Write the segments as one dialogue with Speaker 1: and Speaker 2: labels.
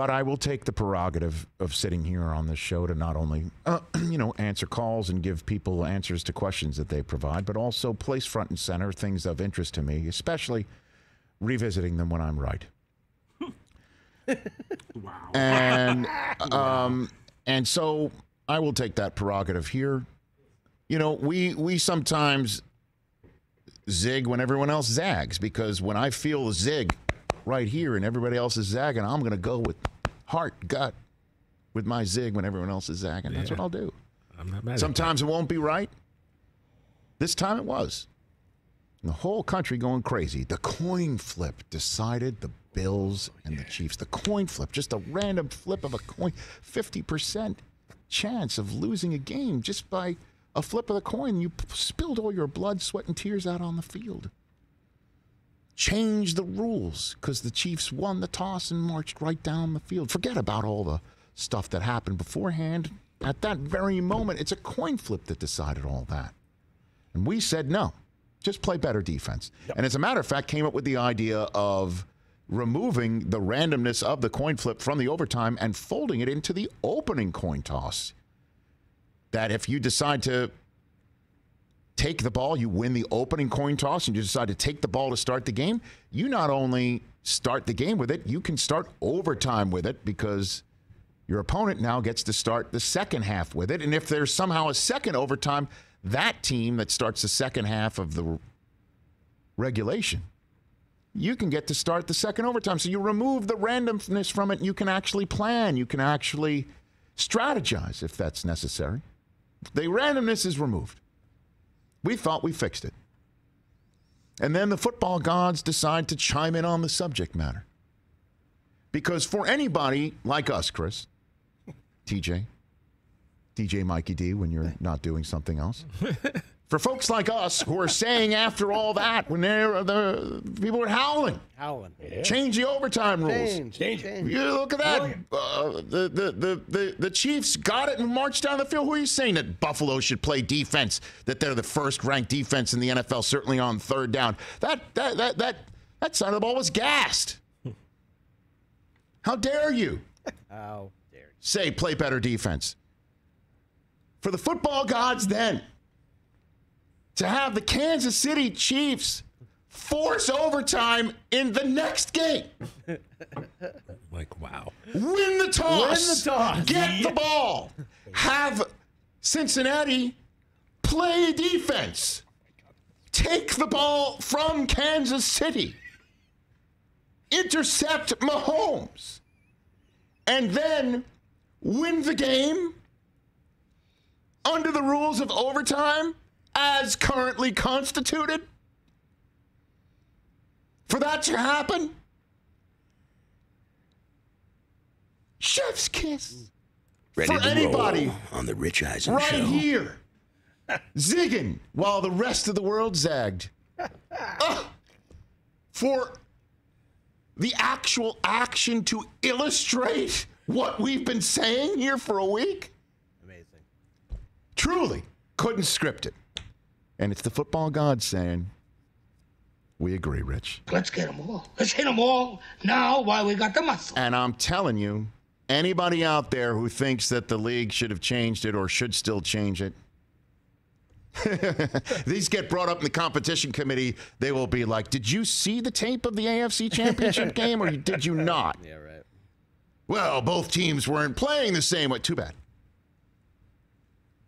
Speaker 1: But I will take the prerogative of sitting here on this show to not only, answer calls and give people answers to questions that they provide, but also place front and center things of interest to me, especially revisiting them when I'm right.
Speaker 2: Wow.
Speaker 1: And so I will take that prerogative here. We sometimes zig when everyone else zags, because when I feel the zig right here and everybody else is zagging, I'm going to go with heart, gut, with my zig when everyone else is zagging. That's what I'll do.
Speaker 2: I'm not mad.
Speaker 1: Sometimes it won't be right. This time it was. The whole country going crazy. The coin flip decided the Bills and the Chiefs. The coin flip, just a random flip of a coin. 50% chance of losing a game just by a flip of the coin. You spilled all your blood, sweat, and tears out on the field. Change the rules because the Chiefs won the toss and marched right down the field. Forget about all the stuff that happened beforehand. At that very moment, it's a coin flip that decided all that. And we said no. Just play better defense. Yep. And as a matter of fact, came up with the idea of removing the randomness of the coin flip from the overtime and folding it into the opening coin toss. That if you decide to take the ball, you win the opening coin toss, and you decide to take the ball to start the game, you not only start the game with it, you can start overtime with it because your opponent now gets to start the second half with it. And if there's somehow a second overtime, that team that starts the second half of the regulation, you can get to start the second overtime. So you remove the randomness from it, and you can actually plan. You can actually strategize if that's necessary. The randomness is removed. We thought we fixed it. And then the football gods decide to chime in on the subject matter. Because for anybody like us, Chris, TJ, DJ Mikey D when you're not doing something else. For folks like us who are saying after all that, when the people were howling.
Speaker 3: Yeah.
Speaker 1: Change the overtime rules.
Speaker 3: Change.
Speaker 1: You look at that. The Chiefs got it and marched down the field. Who are you saying that Buffalo should play defense? That they're the first ranked defense in the NFL, certainly on third down. That side of the ball was gassed. How dare you?
Speaker 3: How dare you?
Speaker 1: Say play better defense. For the football gods then, to have the Kansas City Chiefs force overtime in the next game.
Speaker 2: Like, wow.
Speaker 1: Win the toss. Get the ball. Have Cincinnati play defense. Take the ball from Kansas City. Intercept Mahomes. And then win the game under the rules of overtime as currently constituted. For that to happen, chef's kiss.
Speaker 4: Ready
Speaker 1: for
Speaker 4: to
Speaker 1: anybody
Speaker 4: roll on the Rich Eisen
Speaker 1: right
Speaker 4: Show.
Speaker 1: here, zigging while the rest of the world zagged. For the actual action to illustrate what we've been saying here for a week.
Speaker 3: Amazing.
Speaker 1: Truly couldn't script it. And it's the football gods saying, we agree, Rich.
Speaker 5: Let's get them all. Let's hit them all now while we got the muscle.
Speaker 1: And I'm telling you, anybody out there who thinks that the league should have changed it or should still change it, these get brought up in the competition committee. They will be like, did you see the tape of the AFC Championship game or did you not?
Speaker 3: Yeah, right.
Speaker 1: Well, both teams weren't playing the same way. Too bad.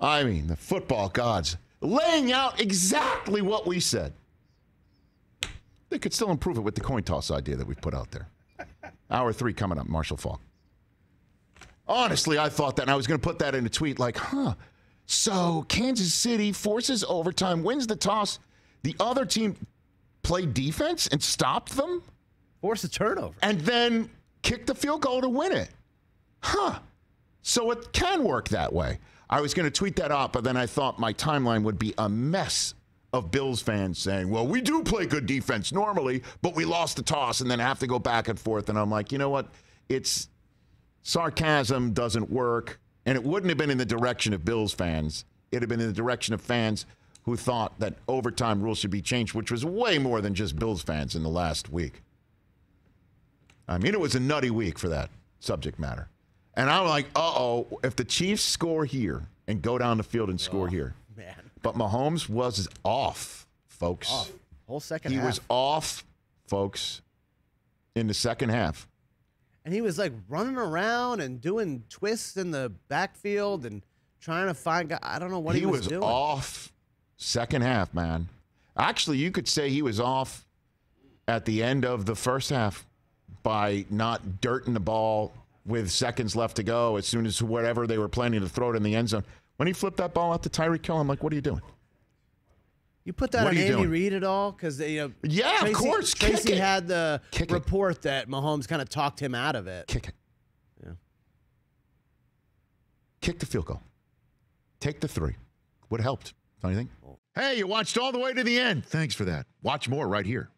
Speaker 1: I mean, the football gods laying out exactly what we said. They could still improve it with the coin toss idea that we put out there. Hour 3 coming up, Marshall Faulk. Honestly, I thought that, and I was going to put that in a tweet like, so Kansas City forces overtime, wins the toss. The other team played defense and stopped them?
Speaker 3: Force a turnover.
Speaker 1: And then kicked the field goal to win it. So it can work that way. I was going to tweet that out, but then I thought my timeline would be a mess of Bills fans saying, well, we do play good defense normally, but we lost the toss and then have to go back and forth. And I'm like, you know what? It's sarcasm doesn't work. And it wouldn't have been in the direction of Bills fans. It'd have been in the direction of fans who thought that overtime rules should be changed, which was way more than just Bills fans in the last week. I mean, it was a nutty week for that subject matter. And I'm like, uh-oh, if the Chiefs score here and go down the field and score here.
Speaker 3: Man.
Speaker 1: But Mahomes was off, folks.
Speaker 3: Off. Whole second
Speaker 1: He
Speaker 3: half.
Speaker 1: was off, folks, in the second half.
Speaker 3: And he was like running around and doing twists in the backfield and trying to find guys. I don't know what he was doing.
Speaker 1: He was off second half, man. Actually, you could say he was off at the end of the first half by not dirting the ball with seconds left to go as soon as whatever they were planning to throw it in the end zone. When he flipped that ball out to Tyreek Hill, I'm like, what are you doing?
Speaker 3: You put that
Speaker 1: What
Speaker 3: on
Speaker 1: are you
Speaker 3: Andy
Speaker 1: doing?
Speaker 3: Reid at all? Because
Speaker 1: Yeah,
Speaker 3: Tracy,
Speaker 1: of course. Kick
Speaker 3: Tracy
Speaker 1: it.
Speaker 3: had the
Speaker 1: Kick it.
Speaker 3: report that Mahomes kind of talked him out of it.
Speaker 1: Kick it.
Speaker 3: Yeah.
Speaker 1: Kick the field goal. Take the 3. Would have helped, don't you think? Hey, you watched all the way to the end. Thanks for that. Watch more right here.